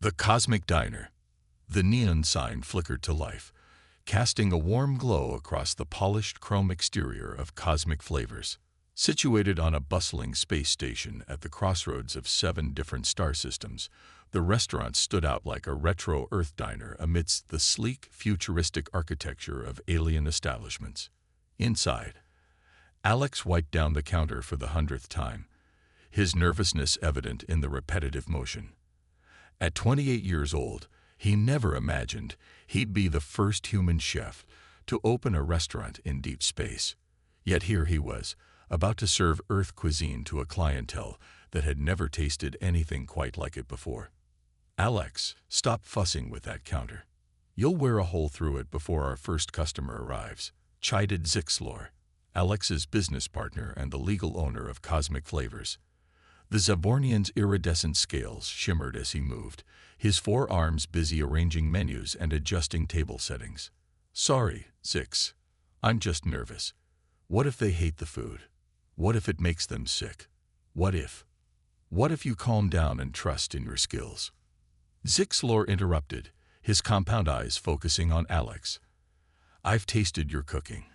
The Cosmic Diner. The neon sign flickered to life, casting a warm glow across the polished chrome exterior of Cosmic Flavors. Situated on a bustling space station at the crossroads of 7 different star systems, the restaurant stood out like a retro Earth diner amidst the sleek, futuristic architecture of alien establishments. Inside, Alex wiped down the counter for the 100th time, his nervousness evident in the repetitive motion. At 28 years old, he never imagined he'd be the first human chef to open a restaurant in deep space. Yet here he was, about to serve Earth cuisine to a clientele that had never tasted anything quite like it before. "Alex, stop fussing with that counter. You'll wear a hole through it before our first customer arrives," chided Zixlor, Alex's business partner and the legal owner of Cosmic Flavors. The Zavornian's iridescent scales shimmered as he moved, his 4 arms busy arranging menus and adjusting table settings. "Sorry, Zix. I'm just nervous. What if they hate the food? What if it makes them sick? What if you calm down and trust in your skills?" Zixlor interrupted, his compound eyes focusing on Alex. "I've tasted your cooking.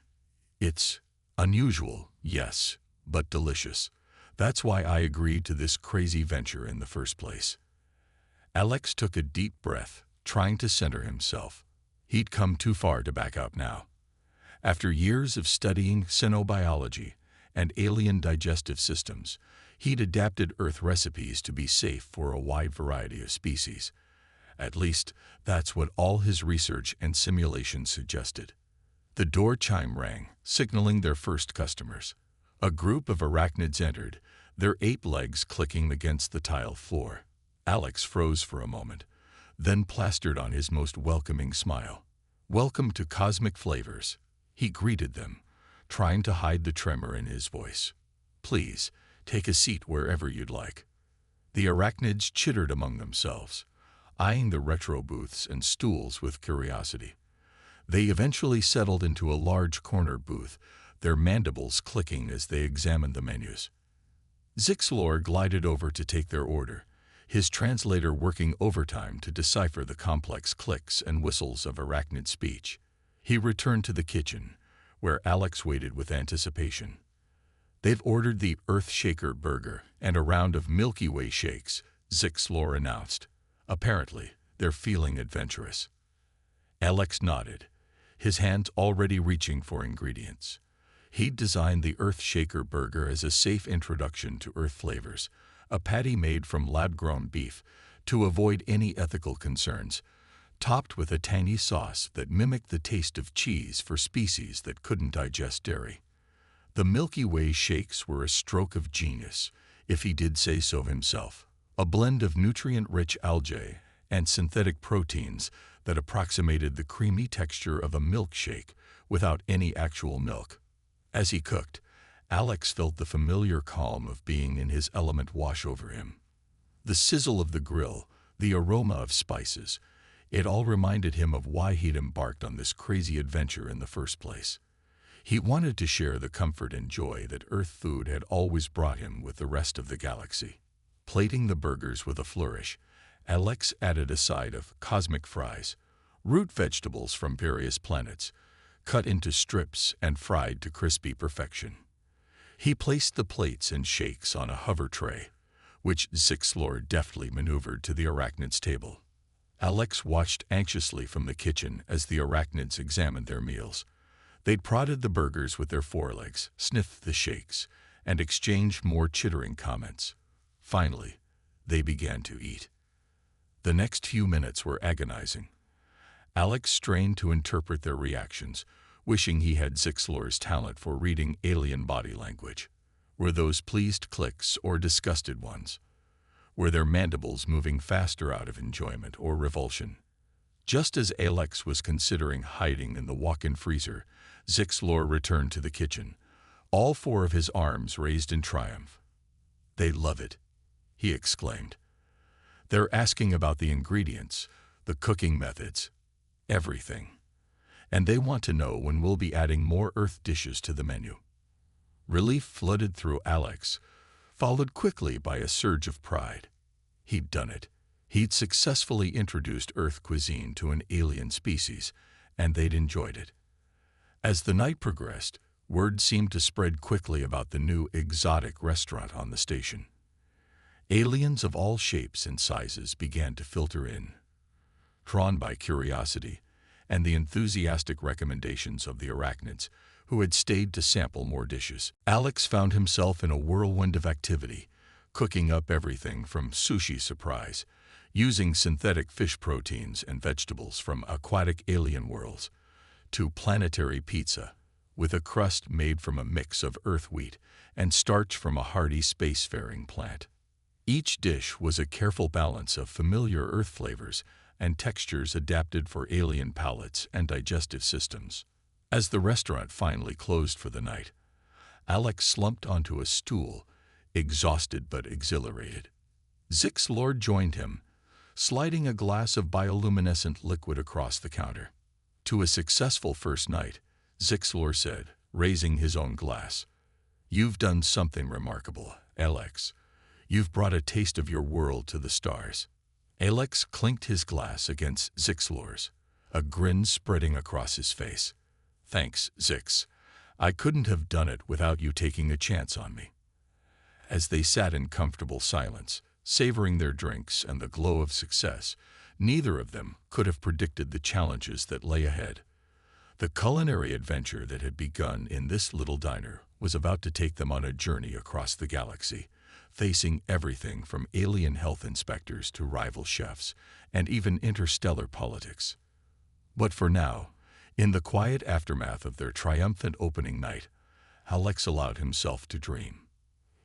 It's unusual, yes, but delicious. That's why I agreed to this crazy venture in the first place." Alex took a deep breath, trying to center himself. He'd come too far to back out now. After years of studying xenobiology and alien digestive systems, he'd adapted Earth recipes to be safe for a wide variety of species. At least, that's what all his research and simulations suggested. The door chime rang, signaling their first customers. A group of arachnids entered, their 8 legs clicking against the tile floor. Alex froze for a moment, then plastered on his most welcoming smile. "Welcome to Cosmic Flavors," he greeted them, trying to hide the tremor in his voice. "Please, take a seat wherever you'd like." The arachnids chittered among themselves, eyeing the retro booths and stools with curiosity. They eventually settled into a large corner booth, their mandibles clicking as they examined the menus. Zixlor glided over to take their order, his translator working overtime to decipher the complex clicks and whistles of arachnid speech. He returned to the kitchen, where Alex waited with anticipation. "They've ordered the Earth Shaker burger and a round of Milky Way shakes," Zixlor announced. "Apparently, they're feeling adventurous." Alex nodded, his hands already reaching for ingredients. He'd designed the Earth Shaker burger as a safe introduction to Earth flavors, a patty made from lab-grown beef to avoid any ethical concerns, topped with a tangy sauce that mimicked the taste of cheese for species that couldn't digest dairy. The Milky Way shakes were a stroke of genius, if he did say so himself, a blend of nutrient-rich algae and synthetic proteins that approximated the creamy texture of a milkshake without any actual milk. As he cooked, Alex felt the familiar calm of being in his element wash over him. The sizzle of the grill, the aroma of spices, it all reminded him of why he'd embarked on this crazy adventure in the first place. He wanted to share the comfort and joy that Earth food had always brought him with the rest of the galaxy. Plating the burgers with a flourish, Alex added a side of cosmic fries, root vegetables from various planets, cut into strips and fried to crispy perfection. He placed the plates and shakes on a hover tray, which Zixlor deftly maneuvered to the arachnids' table. Alex watched anxiously from the kitchen as the arachnids examined their meals. They'd prodded the burgers with their forelegs, sniffed the shakes, and exchanged more chittering comments. Finally, they began to eat. The next few minutes were agonizing. Alex strained to interpret their reactions, wishing he had Zixlor's talent for reading alien body language. Were those pleased clicks or disgusted ones? Were their mandibles moving faster out of enjoyment or revulsion? Just as Alex was considering hiding in the walk-in freezer, Zixlor returned to the kitchen, all 4 of his arms raised in triumph. "They love it," he exclaimed. "They're asking about the ingredients, the cooking methods, everything. And they want to know when we'll be adding more Earth dishes to the menu." Relief flooded through Alex, followed quickly by a surge of pride. He'd done it. He'd successfully introduced Earth cuisine to an alien species, and they'd enjoyed it. As the night progressed, word seemed to spread quickly about the new exotic restaurant on the station. Aliens of all shapes and sizes began to filter in, drawn by curiosity and the enthusiastic recommendations of the arachnids, who had stayed to sample more dishes. Alex found himself in a whirlwind of activity, cooking up everything from sushi surprise, using synthetic fish proteins and vegetables from aquatic alien worlds, to planetary pizza, with a crust made from a mix of earth wheat and starch from a hardy spacefaring plant. Each dish was a careful balance of familiar earth flavors and textures adapted for alien palates and digestive systems. As the restaurant finally closed for the night, Alex slumped onto a stool, exhausted but exhilarated. Zix Lord joined him, sliding a glass of bioluminescent liquid across the counter. To a successful first night, Zixlor said, raising his own glass, "You've done something remarkable, Alex. You've brought a taste of your world to the stars." Alex clinked his glass against Zixlor's, a grin spreading across his face. "Thanks, Zix. I couldn't have done it without you taking a chance on me." As they sat in comfortable silence, savoring their drinks and the glow of success, neither of them could have predicted the challenges that lay ahead. The culinary adventure that had begun in this little diner was about to take them on a journey across the galaxy, facing everything from alien health inspectors to rival chefs, and even interstellar politics. But for now, in the quiet aftermath of their triumphant opening night, Alex allowed himself to dream.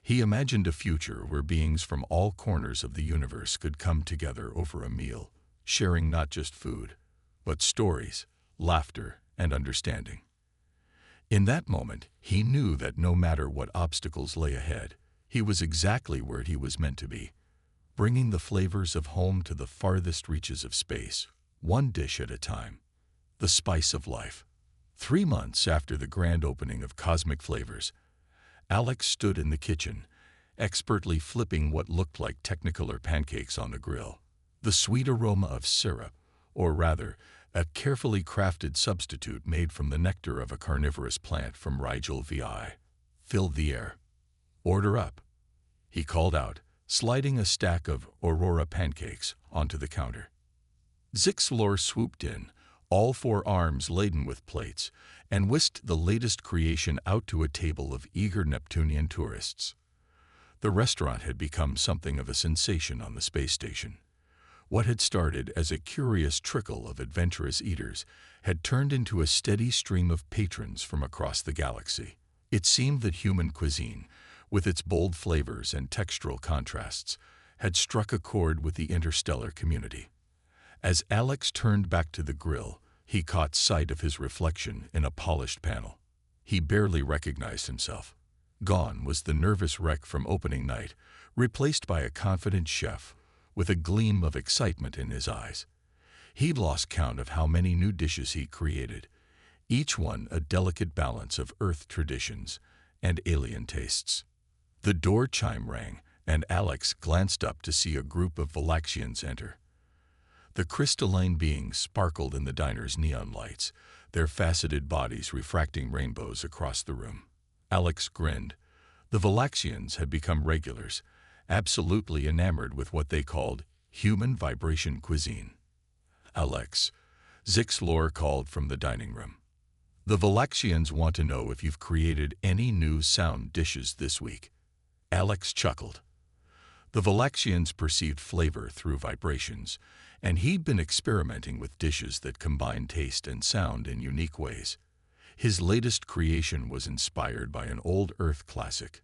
He imagined a future where beings from all corners of the universe could come together over a meal, sharing not just food, but stories, laughter, and understanding. In that moment, he knew that no matter what obstacles lay ahead, he was exactly where he was meant to be, bringing the flavors of home to the farthest reaches of space, one dish at a time. The spice of life. 3 months after the grand opening of Cosmic Flavors, Alex stood in the kitchen, expertly flipping what looked like Technicolor pancakes on the grill. The sweet aroma of syrup, or rather, a carefully crafted substitute made from the nectar of a carnivorous plant from Rigel VI, filled the air. "Order up," he called out, sliding a stack of Aurora pancakes onto the counter. Zixlor swooped in, all 4 arms laden with plates, and whisked the latest creation out to a table of eager Neptunian tourists. The restaurant had become something of a sensation on the space station. What had started as a curious trickle of adventurous eaters had turned into a steady stream of patrons from across the galaxy. It seemed that human cuisine, with its bold flavors and textural contrasts, had struck a chord with the interstellar community. As Alex turned back to the grill, he caught sight of his reflection in a polished panel. He barely recognized himself. Gone was the nervous wreck from opening night, replaced by a confident chef with a gleam of excitement in his eyes. He'd lost count of how many new dishes he created, each one a delicate balance of Earth traditions and alien tastes. The door chime rang, and Alex glanced up to see a group of Valaxians enter. The crystalline beings sparkled in the diner's neon lights, their faceted bodies refracting rainbows across the room. Alex grinned. The Valaxians had become regulars, absolutely enamored with what they called human vibration cuisine. "Alex," Zixlor called from the dining room. "The Valaxians want to know if you've created any new sound dishes this week." Alex chuckled. The Valaxians perceived flavor through vibrations, and he'd been experimenting with dishes that combined taste and sound in unique ways. His latest creation was inspired by an old Earth classic.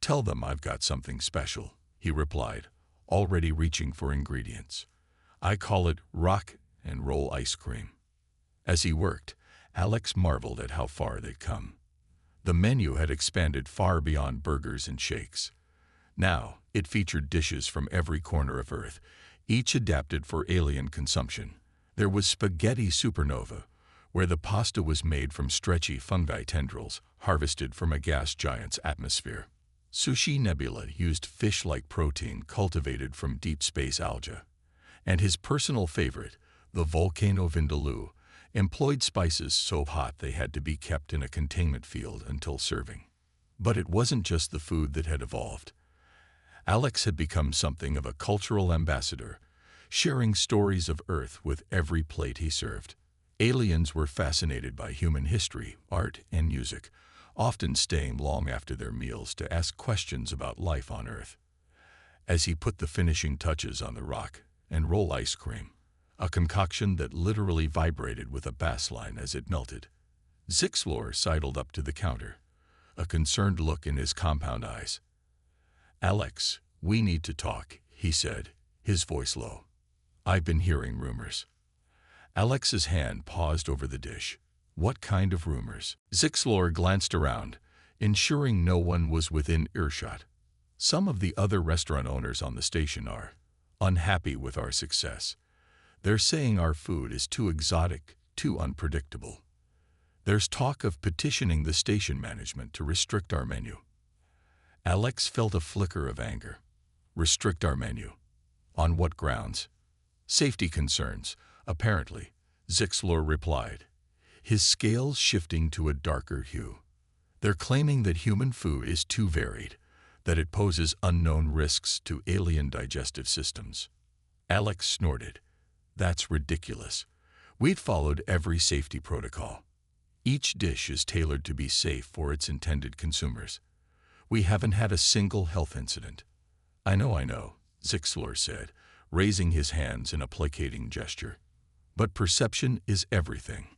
"Tell them I've got something special," he replied, already reaching for ingredients. "I call it rock and roll ice cream." As he worked, Alex marveled at how far they'd come. The menu had expanded far beyond burgers and shakes. Now, it featured dishes from every corner of Earth, each adapted for alien consumption. There was spaghetti supernova, where the pasta was made from stretchy fungi tendrils harvested from a gas giant's atmosphere. Sushi nebula used fish-like protein cultivated from deep space algae. And his personal favorite, the volcano vindaloo, employed spices so hot they had to be kept in a containment field until serving. But it wasn't just the food that had evolved. Alex had become something of a cultural ambassador, sharing stories of Earth with every plate he served. Aliens were fascinated by human history, art, and music, often staying long after their meals to ask questions about life on Earth. As he put the finishing touches on the rock and roll ice cream, a concoction that literally vibrated with a bass line as it melted, Zixlor sidled up to the counter, a concerned look in his compound eyes. "Alex, we need to talk," he said, his voice low. "I've been hearing rumors." Alex's hand paused over the dish. What kind of rumors? Zixlor glanced around, ensuring no one was within earshot. "Some of the other restaurant owners on the station are unhappy with our success. They're saying our food is too exotic, too unpredictable. There's talk of petitioning the station management to restrict our menu." Alex felt a flicker of anger. Restrict our menu? On what grounds? "Safety concerns, apparently," Zixlor replied, his scales shifting to a darker hue. "They're claiming that human food is too varied, that it poses unknown risks to alien digestive systems." Alex snorted. "That's ridiculous. We've followed every safety protocol. Each dish is tailored to be safe for its intended consumers. We haven't had a single health incident." I know," Zixlor said, raising his hands in a placating gesture. "But perception is everything.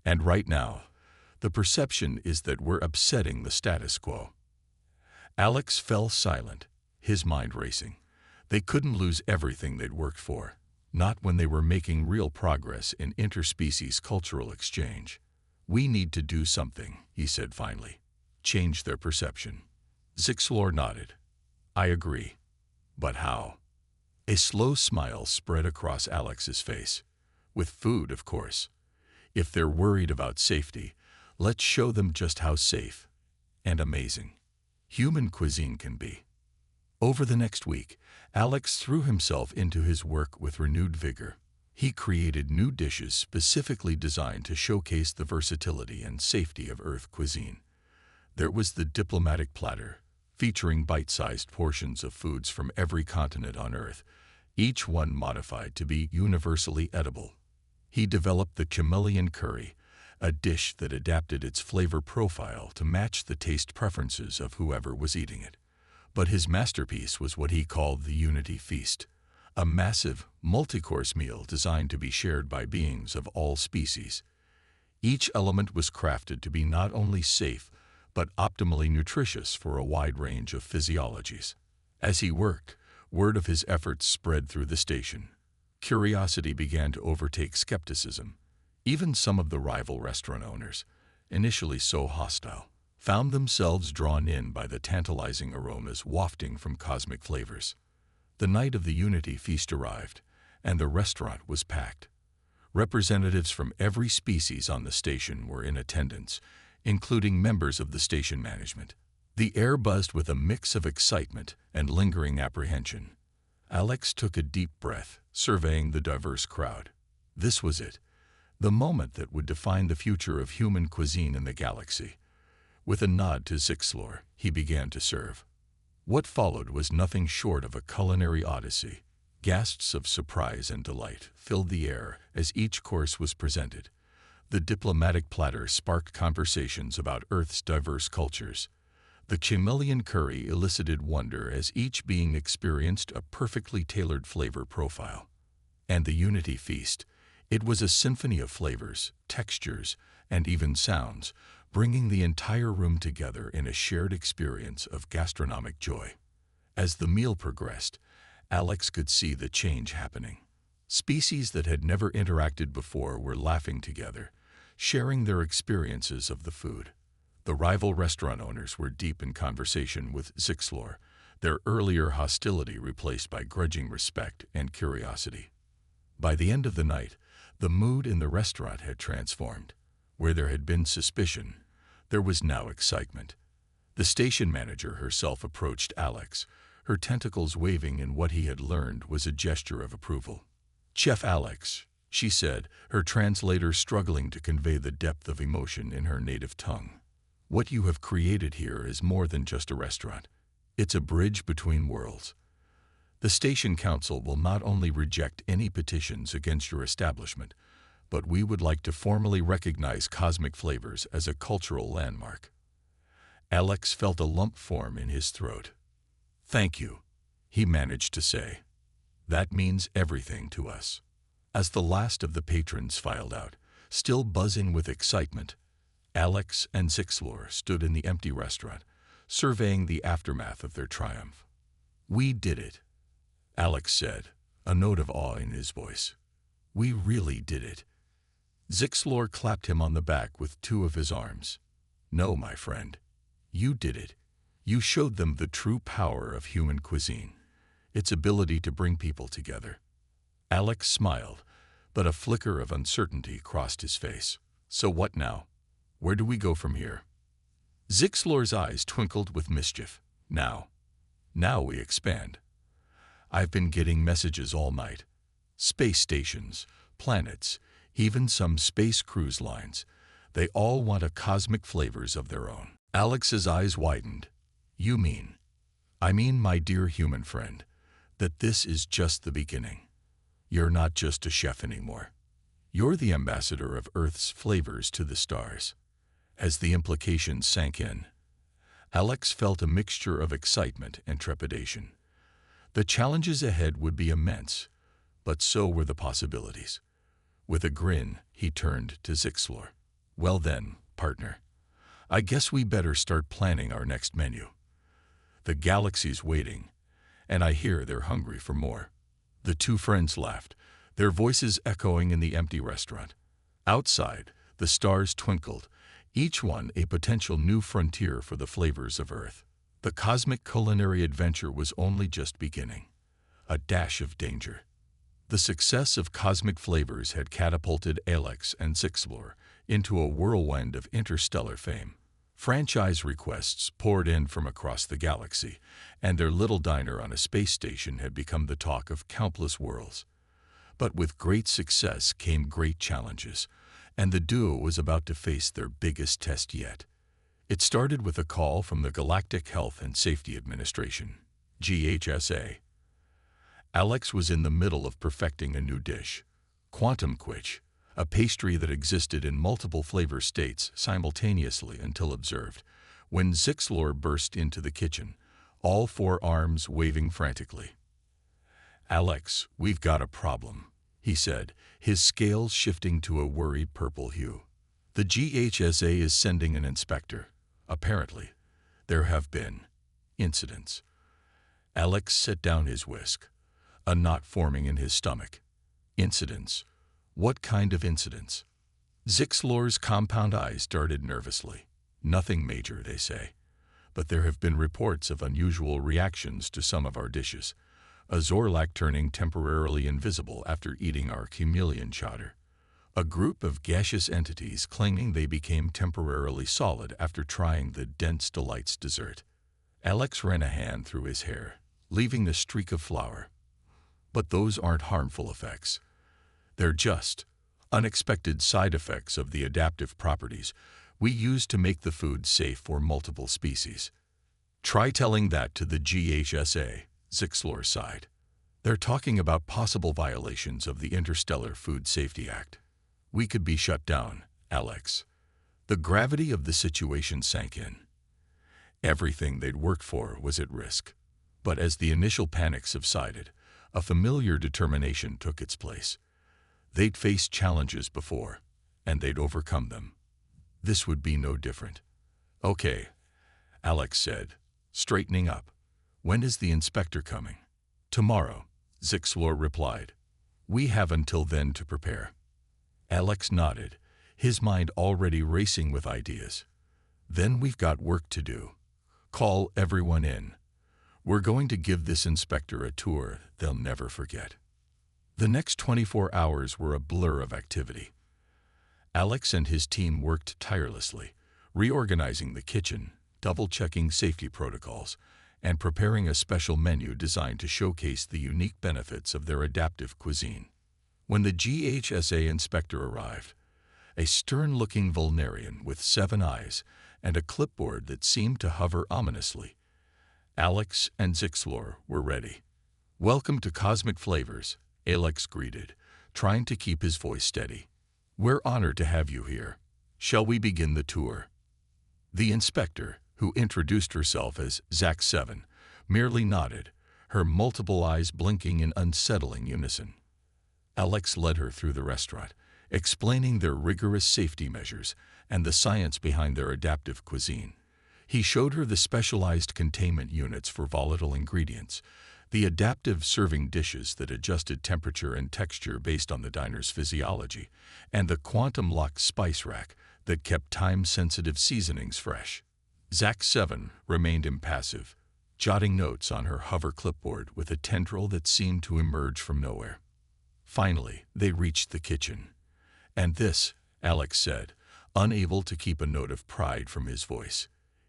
And right now, the perception is that we're upsetting the status quo." Alex fell silent, his mind racing. They couldn't lose everything they'd worked for, not when they were making real progress in interspecies cultural exchange. "We need to do something," he said finally. "Change their perception." Zixlor nodded. "I agree. But how?" A slow smile spread across Alex's face. "With food, of course. If they're worried about safety, let's show them just how safe and amazing human cuisine can be." Over the next week, Alex threw himself into his work with renewed vigor. He created new dishes specifically designed to showcase the versatility and safety of Earth cuisine. There was the diplomatic platter, featuring bite-sized portions of foods from every continent on Earth, each one modified to be universally edible. He developed the chameleon curry, a dish that adapted its flavor profile to match the taste preferences of whoever was eating it. But his masterpiece was what he called the Unity Feast, a massive, multi-course meal designed to be shared by beings of all species. Each element was crafted to be not only safe, but optimally nutritious for a wide range of physiologies. As he worked, word of his efforts spread through the station. Curiosity began to overtake skepticism. Even some of the rival restaurant owners, initially so hostile, found themselves drawn in by the tantalizing aromas wafting from cosmic flavors. The night of the Unity Feast arrived, and the restaurant was packed. Representatives from every species on the station were in attendance, including members of the station management. The air buzzed with a mix of excitement and lingering apprehension. Alex took a deep breath, surveying the diverse crowd. This was it, the moment that would define the future of human cuisine in the galaxy. With a nod to Zixlor, he began to serve. What followed was nothing short of a culinary odyssey. Gasps of surprise and delight filled the air as each course was presented. The diplomatic platter sparked conversations about Earth's diverse cultures. The chameleon curry elicited wonder as each being experienced a perfectly tailored flavor profile. And the Unity Feast, it was a symphony of flavors, textures, and even sounds, bringing the entire room together in a shared experience of gastronomic joy. As the meal progressed, Alex could see the change happening. Species that had never interacted before were laughing together, sharing their experiences of the food. The rival restaurant owners were deep in conversation with Zixlor, their earlier hostility replaced by grudging respect and curiosity. By the end of the night, the mood in the restaurant had transformed. Where there had been suspicion, there was now excitement. The station manager herself approached Alex, her tentacles waving in what he had learned was a gesture of approval. "Chef Alex," she said, her translator struggling to convey the depth of emotion in her native tongue. "What you have created here is more than just a restaurant. It's a bridge between worlds. The station council will not only reject any petitions against your establishment, but we would like to formally recognize Cosmic Flavors as a cultural landmark." Alex felt a lump form in his throat. "Thank you," he managed to say. "That means everything to us." As the last of the patrons filed out, still buzzing with excitement, Alex and Zixlor stood in the empty restaurant, surveying the aftermath of their triumph. "We did it," Alex said, a note of awe in his voice. "We really did it." Zixlor clapped him on the back with two of his arms. "No, my friend. You did it. You showed them the true power of human cuisine, its ability to bring people together." Alex smiled, but a flicker of uncertainty crossed his face. "So what now? Where do we go from here?" Zixlor's eyes twinkled with mischief. Now we expand. I've been getting messages all night. Space stations, planets, even some space cruise lines. They all want a Cosmic Flavors of their own." Alex's eyes widened. "You mean, I mean, my dear human friend, that this is just the beginning. You're not just a chef anymore. You're the ambassador of Earth's flavors to the stars." As the implications sank in, Alex felt a mixture of excitement and trepidation. The challenges ahead would be immense, but so were the possibilities. With a grin, he turned to Zixlor. "Well then, partner, I guess we better start planning our next menu. The galaxy's waiting, and I hear they're hungry for more." The two friends laughed, their voices echoing in the empty restaurant. Outside, the stars twinkled, each one a potential new frontier for the flavors of Earth. The cosmic culinary adventure was only just beginning. A dash of danger. The success of Cosmic Flavors had catapulted Alex and Zixlor into a whirlwind of interstellar fame. Franchise requests poured in from across the galaxy, and their little diner on a space station had become the talk of countless worlds. But with great success came great challenges, and the duo was about to face their biggest test yet. It started with a call from the Galactic Health and Safety Administration, GHSA. Alex was in the middle of perfecting a new dish, Quantum Quitch, a pastry that existed in multiple flavor states simultaneously until observed, when Zixlor burst into the kitchen, all four arms waving frantically. "Alex, we've got a problem," he said, his scales shifting to a worried purple hue. "The GHSA is sending an inspector. Apparently, there have been incidents." Alex set down his whisk, a knot forming in his stomach. "Incidents? What kind of incidents?" Zixlor's compound eyes darted nervously. "Nothing major, they say. But there have been reports of unusual reactions to some of our dishes. A Zorlak turning temporarily invisible after eating our chameleon chowder. A group of gaseous entities claiming they became temporarily solid after trying the Dense Delights dessert." Alex ran a hand through his hair, leaving a streak of flour. "But those aren't harmful effects. They're just unexpected side effects of the adaptive properties we use to make the food safe for multiple species." "Try telling that to the GHSA," Zixlor sighed. "They're talking about possible violations of the Interstellar Food Safety Act. We could be shut down, Alex." The gravity of the situation sank in. Everything they'd worked for was at risk. But as the initial panic subsided, a familiar determination took its place. They'd faced challenges before, and they'd overcome them. This would be no different. "Okay," Alex said, straightening up. "When is the inspector coming?" "Tomorrow," Zixlor replied. "We have until then to prepare." Alex nodded, his mind already racing with ideas. "Then we've got work to do. Call everyone in. We're going to give this inspector a tour they'll never forget." The next 24 hours were a blur of activity. Alex and his team worked tirelessly, reorganizing the kitchen, double-checking safety protocols, and preparing a special menu designed to showcase the unique benefits of their adaptive cuisine. When the GHSA inspector arrived, a stern-looking Vulnarian with 7 eyes and a clipboard that seemed to hover ominously, Alex and Zixlor were ready. "Welcome to Cosmic Flavors," Alex greeted, trying to keep his voice steady. "We're honored to have you here. Shall we begin the tour?" The inspector, who introduced herself as Zack 7, merely nodded, her multiple eyes blinking in unsettling unison. Alex led her through the restaurant, explaining their rigorous safety measures and the science behind their adaptive cuisine. He showed her the specialized containment units for volatile ingredients, the adaptive serving dishes that adjusted temperature and texture based on the diner's physiology, and the quantum-locked spice rack that kept time-sensitive seasonings fresh. Zack 7 remained impassive, jotting notes on her hover clipboard with a tendril that seemed to emerge from nowhere. Finally, they reached the kitchen. "And this," Alex said, unable to keep a note of pride from his voice,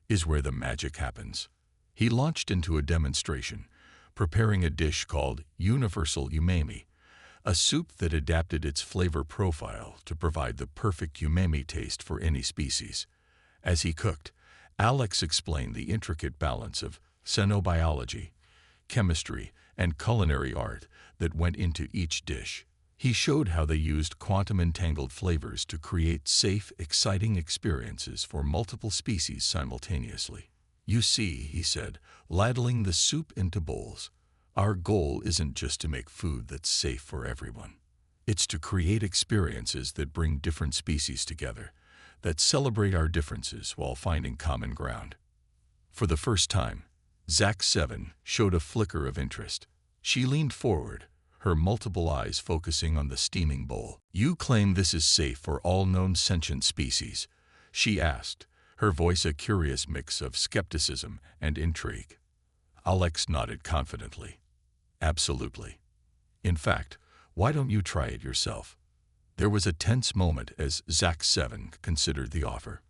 "is where the magic happens." He launched into a demonstration, preparing a dish called Universal Umami, a soup that adapted its flavor profile to provide the perfect umami taste for any species. As he cooked, Alex explained the intricate balance of xenobiology, chemistry, and culinary art that went into each dish. He showed how they used quantum-entangled flavors to create safe, exciting experiences for multiple species simultaneously. "You see," he said, ladling the soup into bowls, "our goal isn't just to make food that's safe for everyone. It's to create experiences that bring different species together, that celebrate our differences while finding common ground." For the first time, Zack 7 showed a flicker of interest. She leaned forward, her multiple eyes focusing on the steaming bowl. "You claim this is safe for all known sentient species?" she asked, her voice a curious mix of skepticism and intrigue. Alex nodded confidently. "Absolutely. In fact, why don't you try it yourself?" There was a tense moment as Zack 7 considered the offer.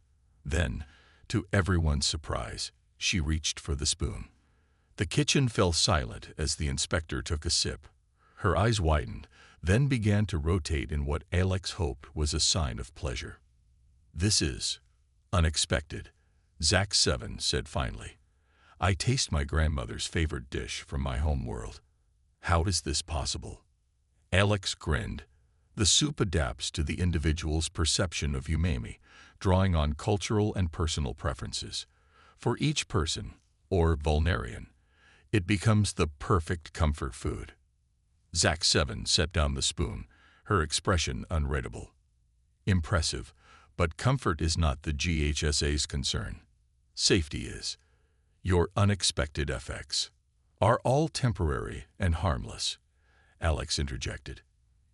Then, to everyone's surprise, she reached for the spoon. The kitchen fell silent as the inspector took a sip. Her eyes widened, then began to rotate in what Alex hoped was a sign of pleasure. "This is unexpected," Zack 7 said finally. "I taste my grandmother's favorite dish from my home world. How is this possible?" Alex grinned. "The soup adapts to the individual's perception of umami, drawing on cultural and personal preferences. For each person, or Vulnarian, it becomes the perfect comfort food." Zack 7 set down the spoon, her expression unreadable. "Impressive, but comfort is not the GHSA's concern. Safety is. Your unexpected effects are all temporary and harmless," Alex interjected.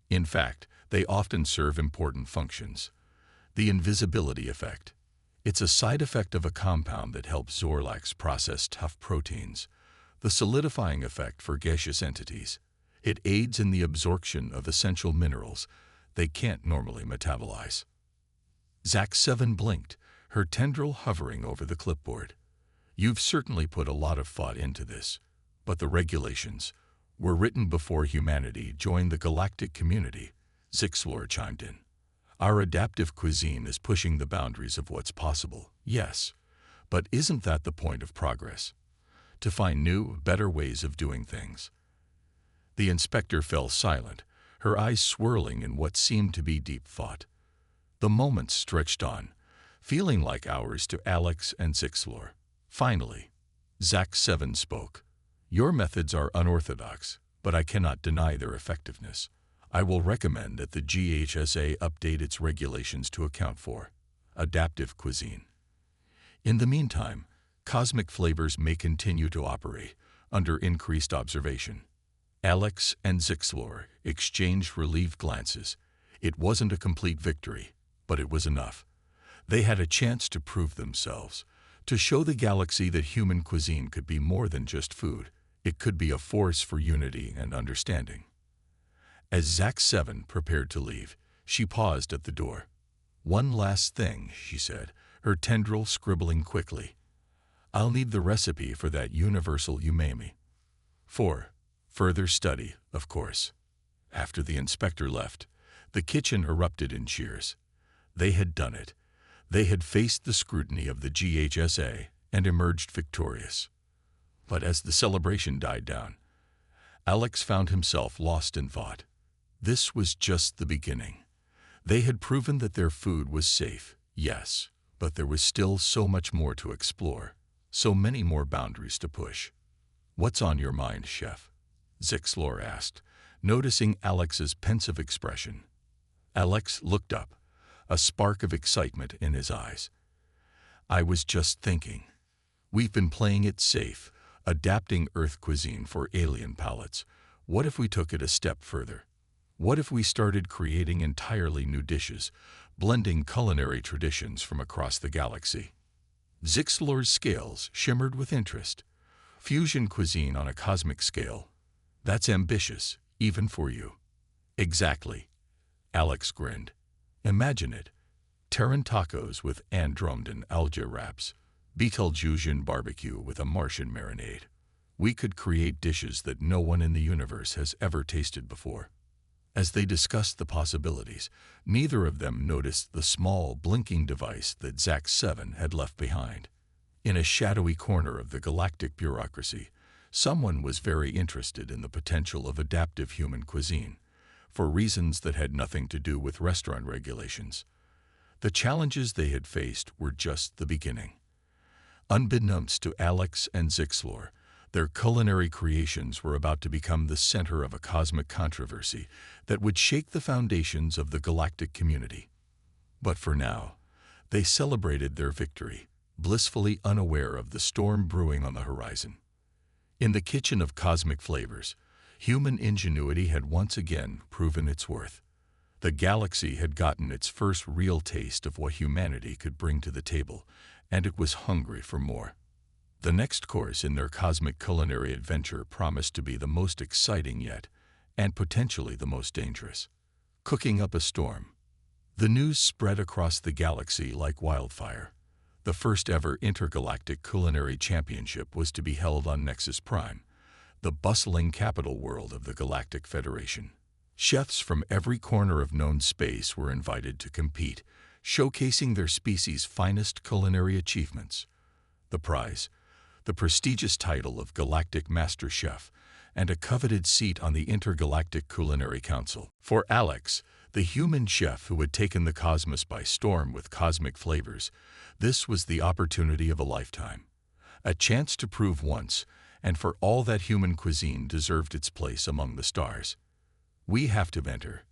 "In fact, they often serve important functions. The invisibility effect. It's a side effect of a compound that helps Zorlax process tough proteins. The solidifying effect for gaseous entities. It aids in the absorption of essential minerals they can't normally metabolize." Zack 7 blinked, her tendril hovering over the clipboard. "You've certainly put a lot of thought into this, but the regulations were written before humanity joined the galactic community," Zixlor chimed in. "Our adaptive cuisine is pushing the boundaries of what's possible, yes, but isn't that the point of progress? To find new, better ways of doing things." The inspector fell silent, her eyes swirling in what seemed to be deep thought. The moments stretched on, feeling like hours to Alex and Zixlor. Finally, Zack 7 spoke. "Your methods are unorthodox, but I cannot deny their effectiveness. I will recommend that the GHSA update its regulations to account for adaptive cuisine. In the meantime, Cosmic Flavors may continue to operate under increased observation." Alex and Zixlor exchanged relieved glances. It wasn't a complete victory, but it was enough. They had a chance to prove themselves, to show the galaxy that human cuisine could be more than just food. It could be a force for unity and understanding. As Zack 7 prepared to leave, she paused at the door. "One last thing," she said, her tendril scribbling quickly. I'll need the recipe for that universal umami. 4. Further study, of course. After the inspector left, the kitchen erupted in cheers. They had done it. They had faced the scrutiny of the GHSA and emerged victorious. But as the celebration died down, Alex found himself lost in thought. This was just the beginning. They had proven that their food was safe, yes, but there was still so much more to explore, so many more boundaries to push. "What's on your mind, Chef?" Zixlor asked, noticing Alex's pensive expression. Alex looked up, a spark of excitement in his eyes. "I was just thinking. We've been playing it safe, adapting Earth cuisine for alien palates. What if we took it a step further? What if we started creating entirely new dishes, blending culinary traditions from across the galaxy?" Zixlor's scales shimmered with interest. "Fusion cuisine on a cosmic scale. That's ambitious, even for you." "Exactly." Alex grinned. "Imagine it. Terran tacos with Andromedan algae wraps. Betelgeusian barbecue with a Martian marinade. We could create dishes that no one in the universe has ever tasted before." As they discussed the possibilities, neither of them noticed the small, blinking device that Zack 7 had left behind. In a shadowy corner of the galactic bureaucracy, someone was very interested in the potential of adaptive human cuisine, for reasons that had nothing to do with restaurant regulations. The challenges they had faced were just the beginning. Unbeknownst to Alex and Zixlor, their culinary creations were about to become the center of a cosmic controversy that would shake the foundations of the galactic community. But for now, they celebrated their victory, blissfully unaware of the storm brewing on the horizon. In the kitchen of cosmic flavors, human ingenuity had once again proven its worth. The galaxy had gotten its first real taste of what humanity could bring to the table, and it was hungry for more. The next course in their cosmic culinary adventure promised to be the most exciting yet, and potentially the most dangerous. Cooking up a storm. The news spread across the galaxy like wildfire. The first ever intergalactic culinary championship was to be held on Nexus Prime, the bustling capital world of the Galactic Federation. Chefs from every corner of known space were invited to compete, showcasing their species' finest culinary achievements. The prize, the prestigious title of Galactic Master Chef, and a coveted seat on the Intergalactic Culinary Council. For Alex, the human chef who had taken the cosmos by storm with cosmic flavors, this was the opportunity of a lifetime. A chance to prove once, and for all that human cuisine deserved its place among the stars. "We have to enter,"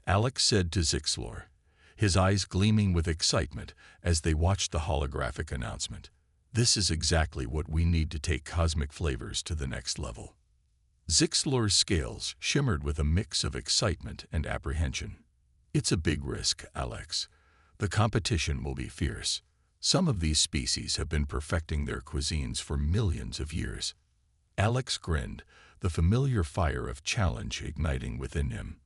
Alex said to Zixlor, his eyes gleaming with excitement as they watched the holographic announcement. "This is exactly what we need to take cosmic flavors to the next level." Zixlor's scales shimmered with a mix of excitement and apprehension. "It's a big risk, Alex. The competition will be fierce. Some of these species have been perfecting their cuisines for millions of years." Alex grinned, the familiar fire of challenge igniting within him.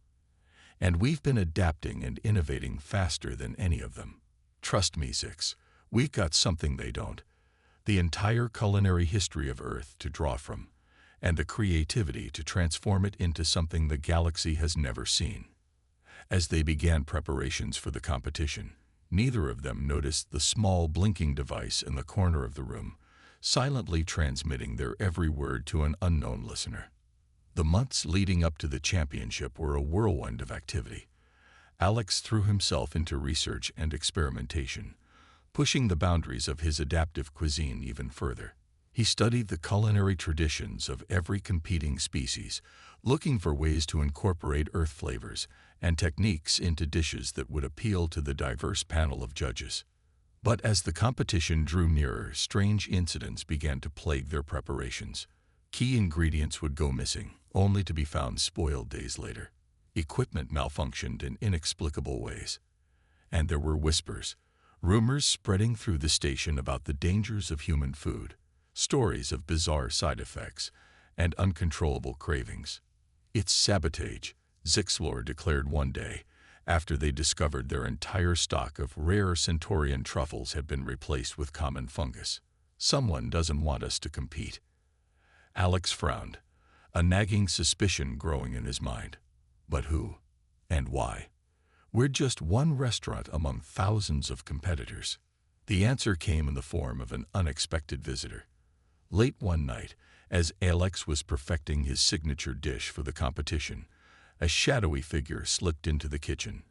"And we've been adapting and innovating faster than any of them. Trust me, Zix, we've got something they don't. The entire culinary history of Earth to draw from, and the creativity to transform it into something the galaxy has never seen." As they began preparations for the competition, neither of them noticed the small blinking device in the corner of the room, silently transmitting their every word to an unknown listener. The months leading up to the championship were a whirlwind of activity. Alex threw himself into research and experimentation, pushing the boundaries of his adaptive cuisine even further. He studied the culinary traditions of every competing species, looking for ways to incorporate Earth flavors and techniques into dishes that would appeal to the diverse panel of judges. But as the competition drew nearer, strange incidents began to plague their preparations. Key ingredients would go missing, only to be found spoiled days later. Equipment malfunctioned in inexplicable ways. And there were whispers, rumors spreading through the station about the dangers of human food, stories of bizarre side effects, and uncontrollable cravings. "It's sabotage," Zixlor declared one day, after they discovered their entire stock of rare Centaurian truffles had been replaced with common fungus. Someone doesn't want us to compete. Alex frowned, a nagging suspicion growing in his mind. But who? And why? We're just one restaurant among thousands of competitors. The answer came in the form of an unexpected visitor. Late one night, as Alex was perfecting his signature dish for the competition, a shadowy figure slipped into the kitchen.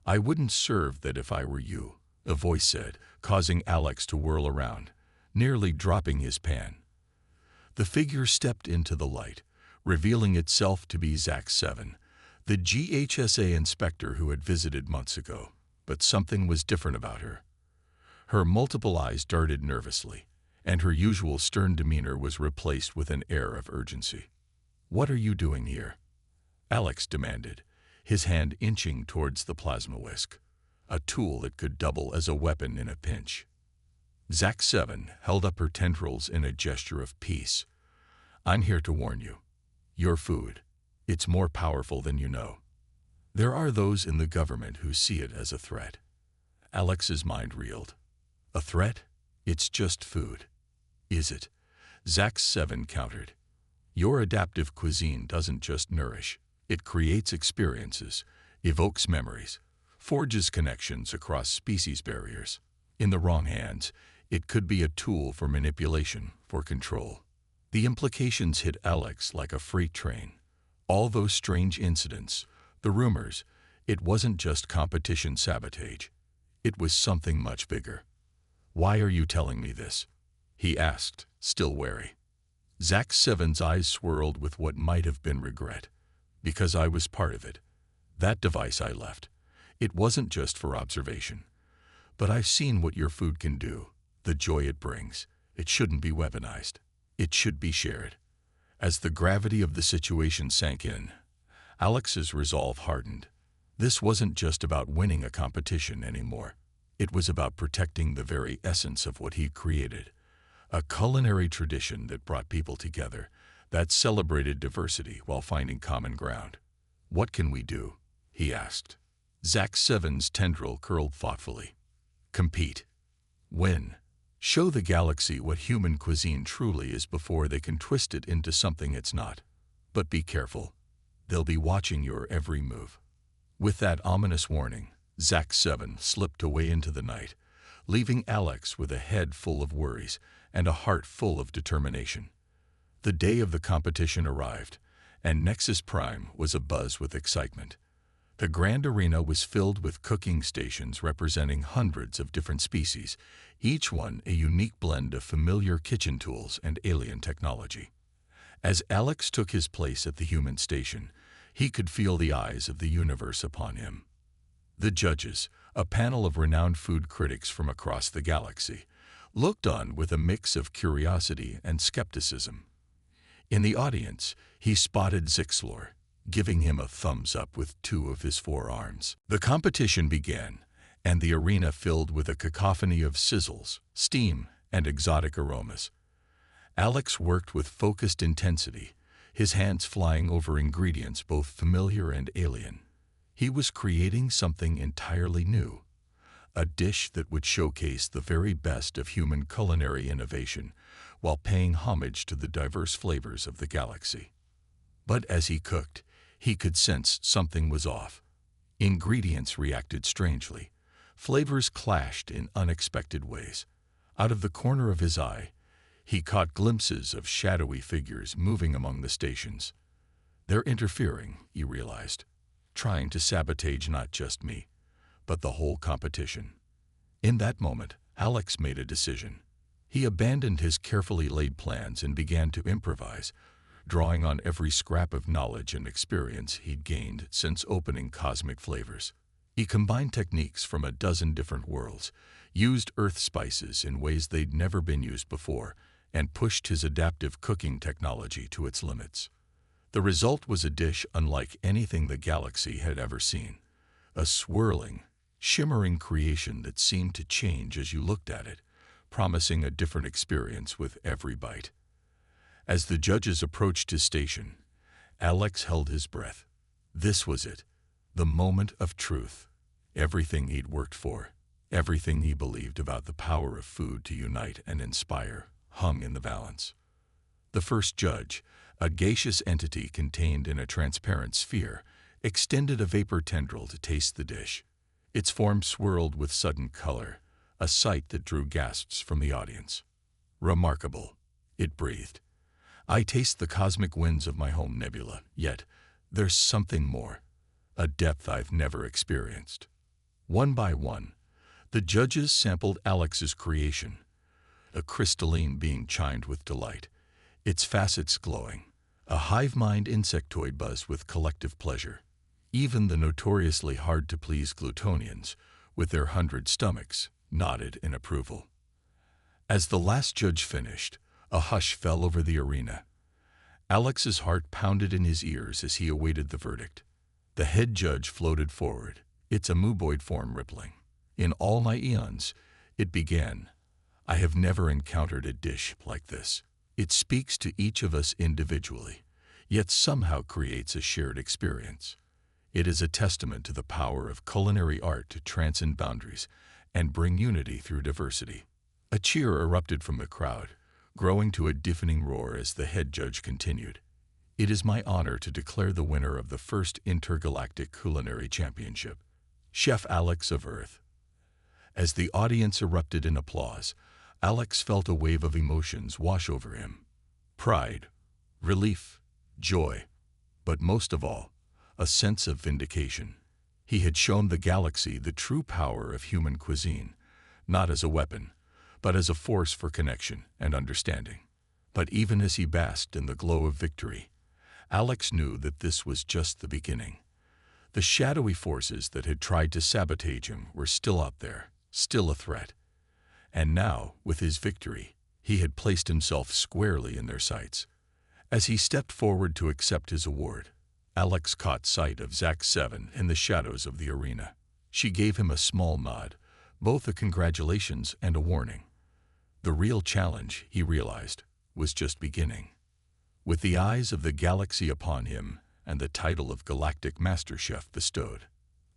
"I wouldn't serve that if I were you," a voice said, causing Alex to whirl around, nearly dropping his pan. The figure stepped into the light, revealing itself to be Zach 7, the GHSA inspector who had visited months ago. But something was different about her. Her multiple eyes darted nervously, and her usual stern demeanor was replaced with an air of urgency. "What are you doing here?" Alex demanded, his hand inching towards the plasma whisk, a tool that could double as a weapon in a pinch. Zach 7 held up her tendrils in a gesture of peace. "I'm here to warn you. Your food, it's more powerful than you know. There are those in the government who see it as a threat." Alex's mind reeled. "A threat? It's just food." "Is it?" Zach 7 countered. "Your adaptive cuisine doesn't just nourish. It creates experiences, evokes memories, forges connections across species barriers. In the wrong hands, it could be a tool for manipulation, for control." The implications hit Alex like a freight train. All those strange incidents, the rumors, it wasn't just competition sabotage. It was something much bigger. "Why are you telling me this?" he asked, still wary. Zach 7's eyes swirled with what might have been regret. "Because I was part of it. That device I left. It wasn't just for observation. But I've seen what your food can do, the joy it brings. It shouldn't be weaponized. It should be shared." As the gravity of the situation sank in, Alex's resolve hardened. This wasn't just about winning a competition anymore. It was about protecting the very essence of what he'd created. A culinary tradition that brought people together, that celebrated diversity while finding common ground. "What can we do?" he asked. Zach 7's tendril curled thoughtfully. "Compete. Win. Show the galaxy what human cuisine truly is before they can twist it into something it's not. But be careful. They'll be watching your every move." With that ominous warning, Zach 7 slipped away into the night, leaving Alex with a head full of worries and a heart full of determination. The day of the competition arrived, and Nexus Prime was abuzz with excitement. The grand arena was filled with cooking stations representing hundreds of different species, each one a unique blend of familiar kitchen tools and alien technology. As Alex took his place at the human station, he could feel the eyes of the universe upon him. The judges, a panel of renowned food critics from across the galaxy, looked on with a mix of curiosity and skepticism. In the audience, he spotted Zixlor, giving him a thumbs up with 2 of his forearms. The competition began, and the arena filled with a cacophony of sizzles, steam, and exotic aromas. Alex worked with focused intensity, his hands flying over ingredients both familiar and alien. He was creating something entirely new, a dish that would showcase the very best of human culinary innovation while paying homage to the diverse flavors of the galaxy. But as he cooked, he could sense something was off. Ingredients reacted strangely. Flavors clashed in unexpected ways. Out of the corner of his eye, he caught glimpses of shadowy figures moving among the stations. "They're interfering," he realized, "trying to sabotage not just me, but the whole competition." In that moment, Alex made a decision. He abandoned his carefully laid plans and began to improvise, drawing on every scrap of knowledge and experience he'd gained since opening Cosmic Flavors. He combined techniques from a dozen different worlds, used Earth spices in ways they'd never been used before, and pushed his adaptive cooking technology to its limits. The result was a dish unlike anything the galaxy had ever seen. A swirling, shimmering creation that seemed to change as you looked at it, promising a different experience with every bite. As the judges approached his station, Alex held his breath. This was it, the moment of truth, everything he'd worked for. Everything he believed about the power of food to unite and inspire hung in the balance. The first judge, a gaseous entity contained in a transparent sphere, extended a vapor tendril to taste the dish. Its form swirled with sudden color, a sight that drew gasps from the audience. "Remarkable," it breathed. "I taste the cosmic winds of my home nebula, yet there's something more, a depth I've never experienced." One by one, the judges sampled Alex's creation, a crystalline being chimed with delight, its facets glowing. A hive-mind insectoid buzzed with collective pleasure. Even the notoriously hard-to-please glutonians, with their 100 stomachs, nodded in approval. As the last judge finished, a hush fell over the arena. Alex's heart pounded in his ears as he awaited the verdict. The head judge floated forward, its amoeboid form rippling. "In all my eons," it began, "I have never encountered a dish like this. It speaks to each of us individually, yet somehow creates a shared experience. It is a testament to the power of culinary art to transcend boundaries and bring unity through diversity." A cheer erupted from the crowd, growing to a deafening roar as the head judge continued. "It is my honor to declare the winner of the first Intergalactic Culinary Championship, Chef Alex of Earth." As the audience erupted in applause, Alex felt a wave of emotions wash over him. Pride, relief, joy, but most of all, a sense of vindication. He had shown the galaxy the true power of human cuisine, not as a weapon, but as a force for connection and understanding. But even as he basked in the glow of victory, Alex knew that this was just the beginning. The shadowy forces that had tried to sabotage him were still out there, still a threat. And now, with his victory, he had placed himself squarely in their sights. As he stepped forward to accept his award, Alex caught sight of ZAC-7 in the shadows of the arena. She gave him a small nod, both a congratulations and a warning. The real challenge, he realized, was just beginning. With the eyes of the galaxy upon him and the title of Galactic Master Chef bestowed,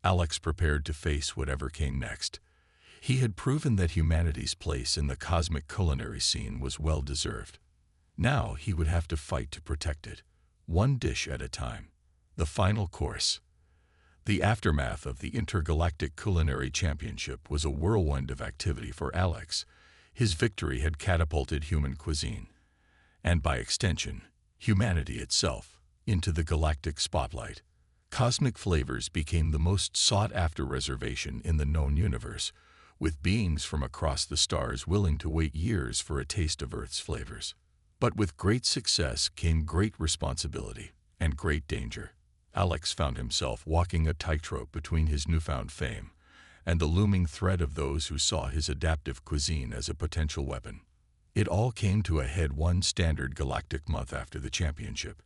Alex prepared to face whatever came next. He had proven that humanity's place in the cosmic culinary scene was well-deserved. Now he would have to fight to protect it, one dish at a time. The final course. The aftermath of the Intergalactic Culinary Championship was a whirlwind of activity for Alex. His victory had catapulted human cuisine, and by extension, humanity itself, into the galactic spotlight. Cosmic flavors became the most sought-after reservation in the known universe, with beings from across the stars willing to wait years for a taste of Earth's flavors. But with great success came great responsibility and great danger. Alex found himself walking a tightrope between his newfound fame and the looming threat of those who saw his adaptive cuisine as a potential weapon. It all came to a head one standard galactic month after the championship.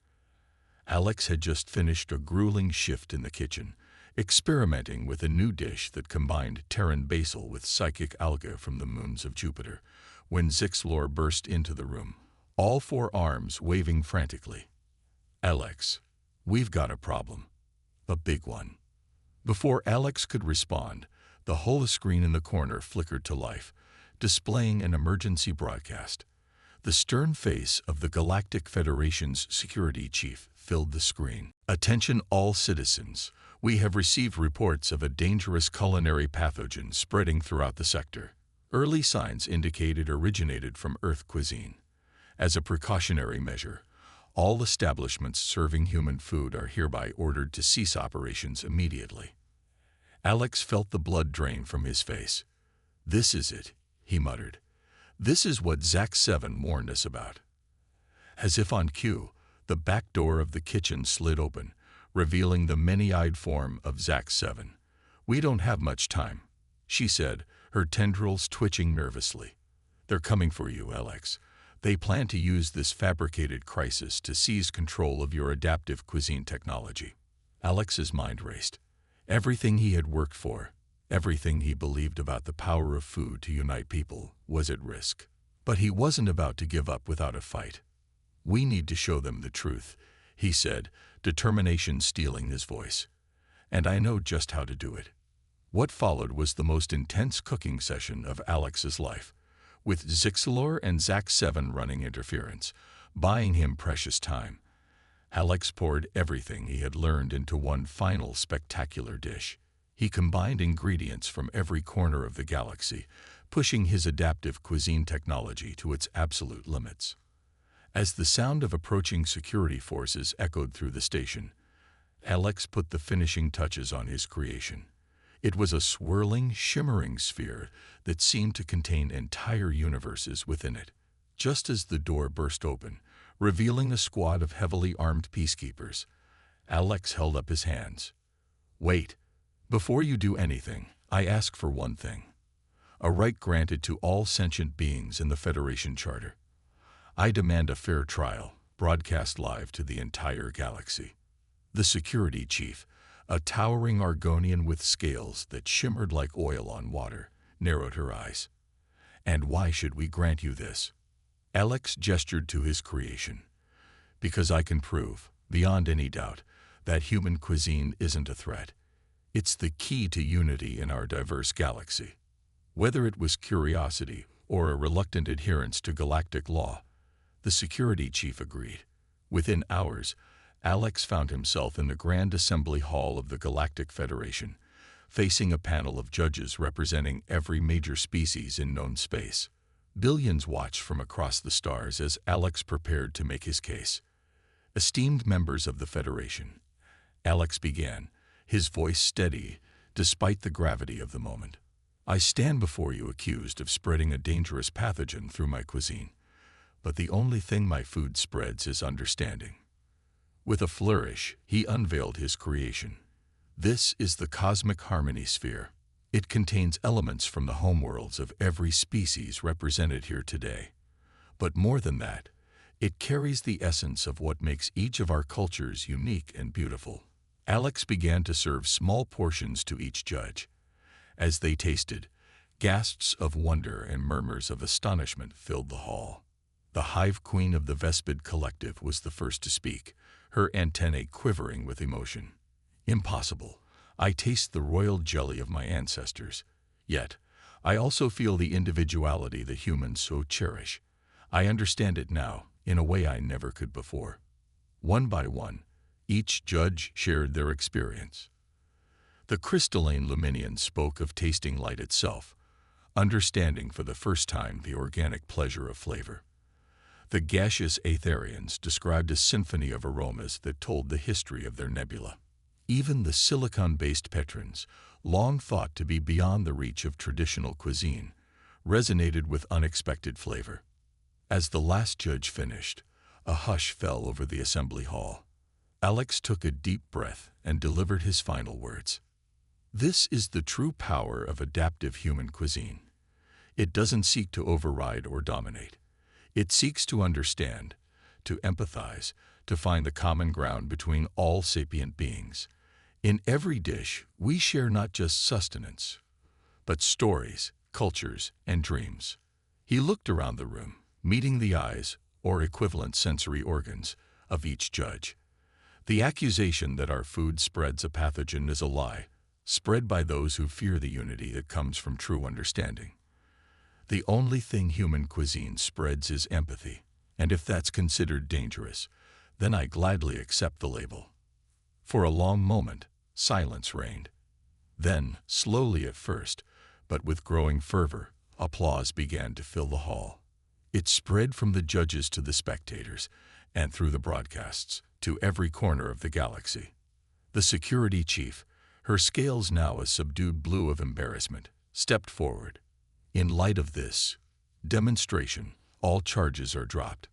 Alex had just finished a grueling shift in the kitchen, experimenting with a new dish that combined Terran basil with psychic alga from the moons of Jupiter, when Zixlor burst into the room, all four arms waving frantically. "Alex, we've got a problem. A big one." Before Alex could respond, the holoscreen in the corner flickered to life, displaying an emergency broadcast. The stern face of the Galactic Federation's security chief filled the screen. "Attention all citizens. We have received reports of a dangerous culinary pathogen spreading throughout the sector. Early signs indicate it originated from Earth cuisine. As a precautionary measure, all establishments serving human food are hereby ordered to cease operations immediately." Alex felt the blood drain from his face. "This is it," he muttered. "This is what ZAC-7 warned us about." As if on cue, the back door of the kitchen slid open, revealing the many-eyed form of ZAC-7. "We don't have much time," she said, her tendrils twitching nervously. "They're coming for you, Alex. They plan to use this fabricated crisis to seize control of your adaptive cuisine technology." Alex's mind raced. Everything he had worked for, everything he believed about the power of food to unite people, was at risk. But he wasn't about to give up without a fight. "We need to show them the truth," he said, determination stealing his voice. "And I know just how to do it. What followed was the most intense cooking session of Alex's life, with Zixilor and Zac 7 running interference, buying him precious time. Alex poured everything he had learned into one final spectacular dish. He combined ingredients from every corner of the galaxy, pushing his adaptive cuisine technology to its absolute limits. As the sound of approaching security forces echoed through the station, Alex put the finishing touches on his creation. It was a swirling, shimmering sphere that seemed to contain entire universes within it. Just as the door burst open, revealing a squad of heavily armed peacekeepers, Alex held up his hands. "Wait. Before you do anything, I ask for one thing. A right granted to all sentient beings in the Federation Charter. I demand a fair trial, broadcast live to the entire galaxy." The security chief, a towering Argonian with scales that shimmered like oil on water, narrowed her eyes. "And why should we grant you this?" Alex gestured to his creation. "Because I can prove, beyond any doubt, that human cuisine isn't a threat. It's the key to unity in our diverse galaxy." Whether it was curiosity or a reluctant adherence to galactic law, the security chief agreed. Within hours, Alex found himself in the Grand Assembly Hall of the Galactic Federation, facing a panel of judges representing every major species in known space. Billions watched from across the stars as Alex prepared to make his case. "Esteemed members of the Federation," Alex began, his voice steady despite the gravity of the moment. "I stand before you accused of spreading a dangerous pathogen through my cuisine, but the only thing my food spreads is understanding." With a flourish, he unveiled his creation. This is the Cosmic Harmony Sphere. It contains elements from the homeworlds of every species represented here today. But more than that, it carries the essence of what makes each of our cultures unique and beautiful. Alex began to serve small portions to each judge. As they tasted, gasps of wonder and murmurs of astonishment filled the hall. The Hive Queen of the Vespid Collective was the first to speak, her antennae quivering with emotion. "Impossible. I taste the royal jelly of my ancestors. Yet, I also feel the individuality that humans so cherish. I understand it now, in a way I never could before." One by one, each judge shared their experience. The crystalline Luminian spoke of tasting light itself, understanding for the first time the organic pleasure of flavor. The gaseous Aetherians described a symphony of aromas that told the history of their nebula. Even the silicon-based Petrons, long thought to be beyond the reach of traditional cuisine, resonated with unexpected flavor. As the last judge finished, a hush fell over the assembly hall. Alex took a deep breath and delivered his final words. "This is the true power of adaptive human cuisine. It doesn't seek to override or dominate. It seeks to understand, to empathize, to find the common ground between all sapient beings. In every dish, we share not just sustenance, but stories, cultures, and dreams." He looked around the room, meeting the eyes, or equivalent sensory organs, of each judge. "The accusation that our food spreads a pathogen is a lie, spread by those who fear the unity that comes from true understanding. The only thing human cuisine spreads is empathy, and if that's considered dangerous, then I gladly accept the label." For a long moment, silence reigned. Then, slowly at first, but with growing fervor, applause began to fill the hall. It spread from the judges to the spectators, and through the broadcasts, to every corner of the galaxy. The security chief, her scales now a subdued blue of embarrassment, stepped forward. "In light of this demonstration, all charges are dropped.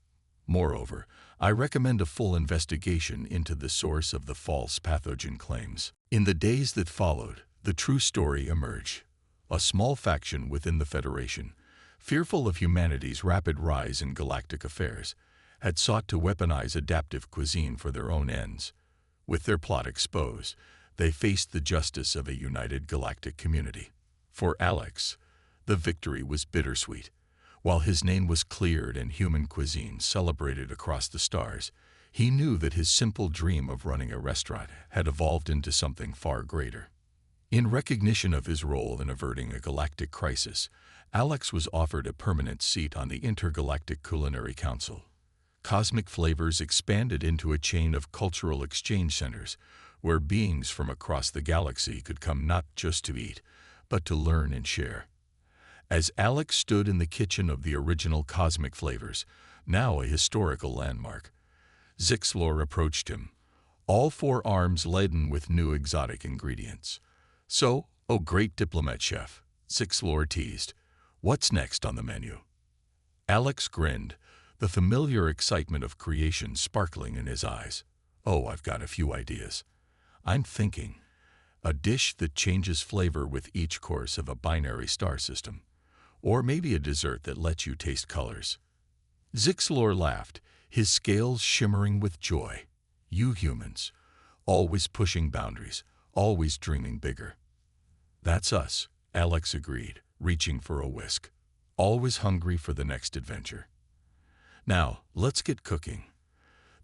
Moreover, I recommend a full investigation into the source of the false pathogen claims." In the days that followed, the true story emerged. A small faction within the Federation, fearful of humanity's rapid rise in galactic affairs, had sought to weaponize adaptive cuisine for their own ends. With their plot exposed, they faced the justice of a united galactic community. For Alex, the victory was bittersweet. While his name was cleared and human cuisine celebrated across the stars, he knew that his simple dream of running a restaurant had evolved into something far greater. In recognition of his role in averting a galactic crisis, Alex was offered a permanent seat on the Intergalactic Culinary Council. Cosmic Flavors expanded into a chain of cultural exchange centers, where beings from across the galaxy could come not just to eat, but to learn and share. As Alex stood in the kitchen of the original Cosmic Flavors, now a historical landmark, Zixlor approached him, all four arms laden with new exotic ingredients. "So, oh great diplomat chef," Zixlor teased, "what's next on the menu?" Alex grinned, the familiar excitement of creation sparkling in his eyes. "Oh, I've got a few ideas. I'm thinking a dish that changes flavor with each course of a binary star system. Or maybe a dessert that lets you taste colors." Zixlor laughed, his scales shimmering with joy. "You humans, always pushing boundaries, always dreaming bigger." "That's us," Alex agreed, reaching for a whisk. "Always hungry for the next adventure. Now, let's get cooking.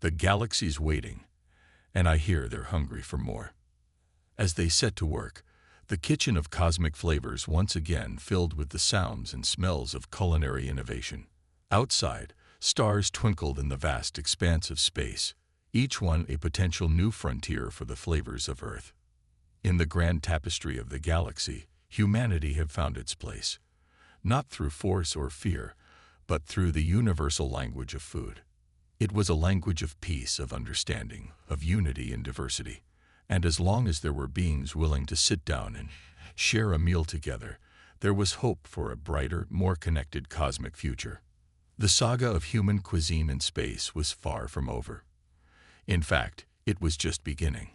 The galaxy's waiting, and I hear they're hungry for more." As they set to work, the kitchen of Cosmic Flavors once again filled with the sounds and smells of culinary innovation. Outside, stars twinkled in the vast expanse of space, each one a potential new frontier for the flavors of Earth. In the grand tapestry of the galaxy, humanity had found its place, not through force or fear, but through the universal language of food. It was a language of peace, of understanding, of unity and diversity. And as long as there were beings willing to sit down and share a meal together, there was hope for a brighter, more connected cosmic future. The saga of human cuisine in space was far from over. In fact, it was just beginning.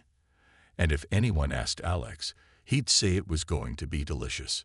And if anyone asked Alex, he'd say it was going to be delicious.